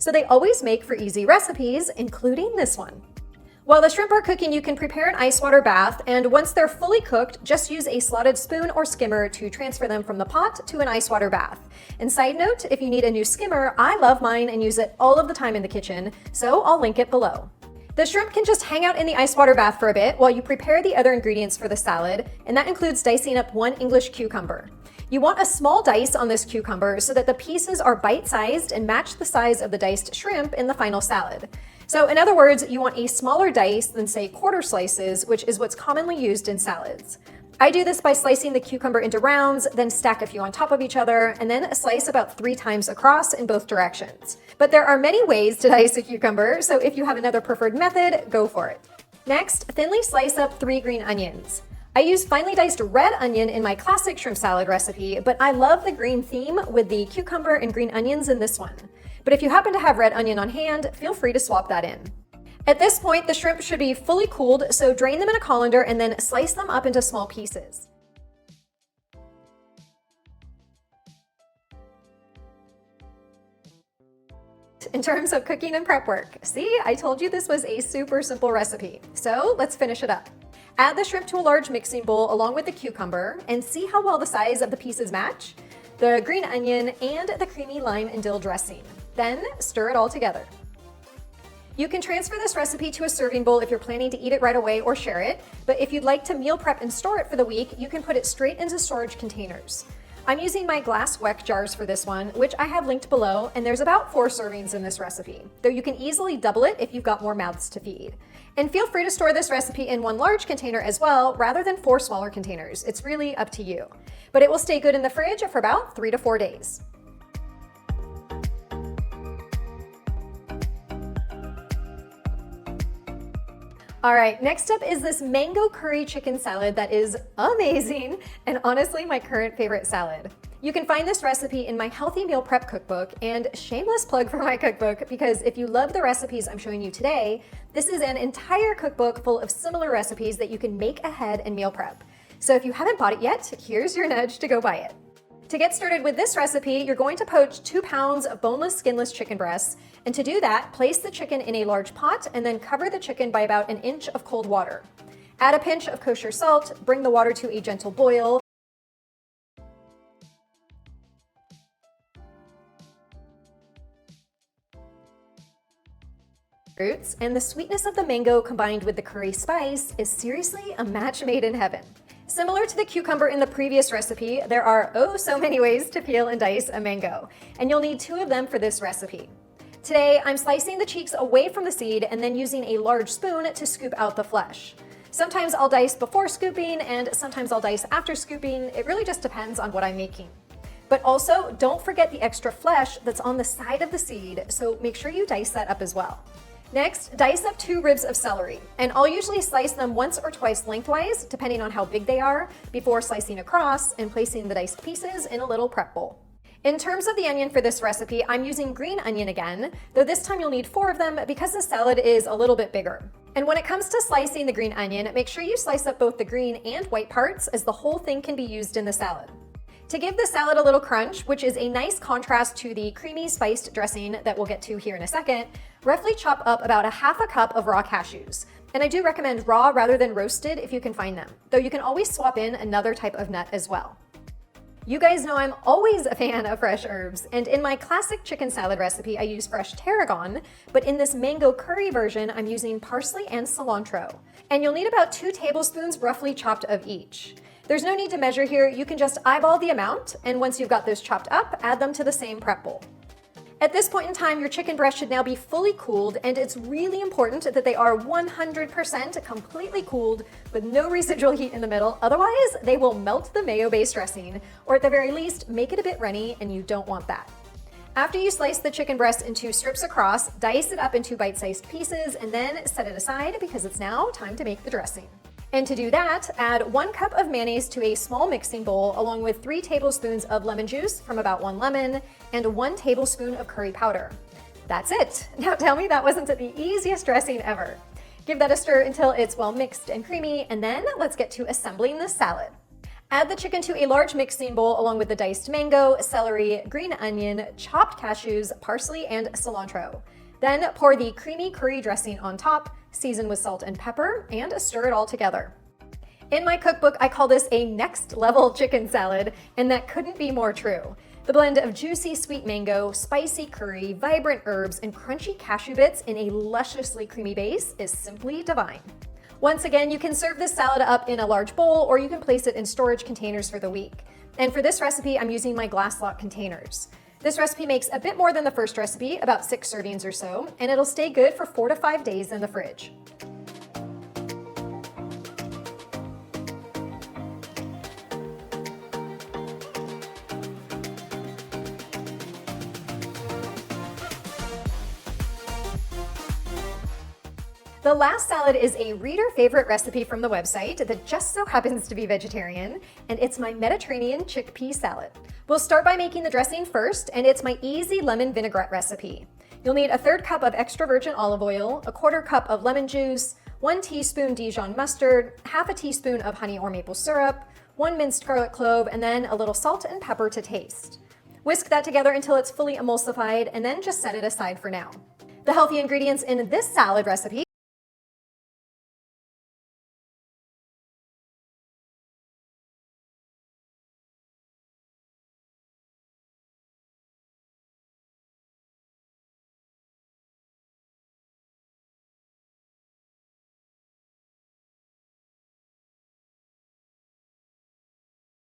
so they always make for easy recipes, including this one. While the shrimp are cooking, you can prepare an ice water bath, and once they're fully cooked, just use a slotted spoon or skimmer to transfer them from the pot to an ice water bath. And side note, if you need a new skimmer, I love mine and use it all of the time in the kitchen, so I'll link it below. The shrimp can just hang out in the ice water bath for a bit while you prepare the other ingredients for the salad, and that includes dicing up 1 English cucumber. You want a small dice on this cucumber so that the pieces are bite-sized and match the size of the diced shrimp in the final salad. So in other words, you want a smaller dice than say quarter slices, which is what's commonly used in salads. I do this by slicing the cucumber into rounds, then stack a few on top of each other, and then slice about 3 times across in both directions. But there are many ways to dice a cucumber, so if you have another preferred method, go for it. Next, thinly slice up 3 green onions. I use finely diced red onion in my classic shrimp salad recipe, but I love the green theme with the cucumber and green onions in this one. But if you happen to have red onion on hand, feel free to swap that in. At this point, the shrimp should be fully cooled, so drain them in a colander and then slice them up into small pieces. In terms of cooking and prep work, see, I told you this was a super simple recipe. So let's finish it up. Add the shrimp to a large mixing bowl along with the cucumber and see how well the size of the pieces match, the green onion, and the creamy lime and dill dressing. Then stir it all together. You can transfer this recipe to a serving bowl if you're planning to eat it right away or share it, but if you'd like to meal prep and store it for the week, you can put it straight into storage containers. I'm using my glass Weck jars for this one, which I have linked below, and there's about 4 servings in this recipe, though you can easily double it if you've got more mouths to feed. And feel free to store this recipe in 1 large container as well, rather than 4 smaller containers. It's really up to you. But it will stay good in the fridge for about 3 to 4 days. All right, next up is this mango curry chicken salad that is amazing and honestly my current favorite salad. You can find this recipe in my Healthy Meal Prep cookbook, and shameless plug for my cookbook because if you love the recipes I'm showing you today, this is an entire cookbook full of similar recipes that you can make ahead and meal prep. So if you haven't bought it yet, here's your nudge to go buy it. To get started with this recipe, you're going to poach 2 pounds of boneless, skinless chicken breasts. And to do that, place the chicken in a large pot and then cover the chicken by about 1 inch of cold water. Add a pinch of kosher salt, bring the water to a gentle boil. Fruits, and the sweetness of the mango combined with the curry spice is seriously a match made in heaven. Similar to the cucumber in the previous recipe, there are oh so many ways to peel and dice a mango, and you'll need 2 of them for this recipe. Today, I'm slicing the cheeks away from the seed and then using a large spoon to scoop out the flesh. Sometimes I'll dice before scooping and sometimes I'll dice after scooping. It really just depends on what I'm making. But also, don't forget the extra flesh that's on the side of the seed, so make sure you dice that up as well. Next, dice up 2 ribs of celery, and I'll usually slice them once or twice lengthwise, depending on how big they are, before slicing across and placing the diced pieces in a little prep bowl. In terms of the onion for this recipe, I'm using green onion again, though this time you'll need 4 of them because the salad is a little bit bigger. And when it comes to slicing the green onion, make sure you slice up both the green and white parts as the whole thing can be used in the salad. To give the salad a little crunch, which is a nice contrast to the creamy spiced dressing that we'll get to here in a second, roughly chop up about 1/2 cup of raw cashews. And I do recommend raw rather than roasted if you can find them, though you can always swap in another type of nut as well. You guys know I'm always a fan of fresh herbs, and in my classic chicken salad recipe, I use fresh tarragon, but in this mango curry version, I'm using parsley and cilantro. And you'll need about 2 tablespoons roughly chopped of each. There's no need to measure here, you can just eyeball the amount, and once you've got those chopped up, add them to the same prep bowl. At this point in time, your chicken breast should now be fully cooled, and it's really important that they are 100% completely cooled with no residual heat in the middle, otherwise they will melt the mayo-based dressing, or at the very least, make it a bit runny, and you don't want that. After you slice the chicken breast into strips across, dice it up into bite-sized pieces, and then set it aside because it's now time to make the dressing. And to do that, add 1 cup of mayonnaise to a small mixing bowl along with 3 tablespoons of lemon juice from about 1 lemon and 1 tablespoon of curry powder. That's it. Now tell me that wasn't the easiest dressing ever. Give that a stir until it's well mixed and creamy, and then let's get to assembling the salad. Add the chicken to a large mixing bowl along with the diced mango, celery, green onion, chopped cashews, parsley, and cilantro. Then pour the creamy curry dressing on top, season with salt and pepper, and stir it all together. In my cookbook, I call this a next level chicken salad, and that couldn't be more true. The blend of juicy sweet mango, spicy curry, vibrant herbs, and crunchy cashew bits in a lusciously creamy base is simply divine. Once again, you can serve this salad up in a large bowl, or you can place it in storage containers for the week. And for this recipe, I'm using my glass lock containers. This recipe makes a bit more than the first recipe, about 6 servings or so, and it'll stay good for 4 to 5 days in the fridge. The last salad is a reader favorite recipe from the website that just so happens to be vegetarian, and it's my Mediterranean chickpea salad. We'll start by making the dressing first, and it's my easy lemon vinaigrette recipe. You'll need a 1/3 cup of extra virgin olive oil, a 1/4 cup of lemon juice, 1 teaspoon Dijon mustard, 1/2 teaspoon of honey or maple syrup, 1 minced garlic clove, and then a little salt and pepper to taste. Whisk that together until it's fully emulsified, and then just set it aside for now. The healthy ingredients in this salad recipe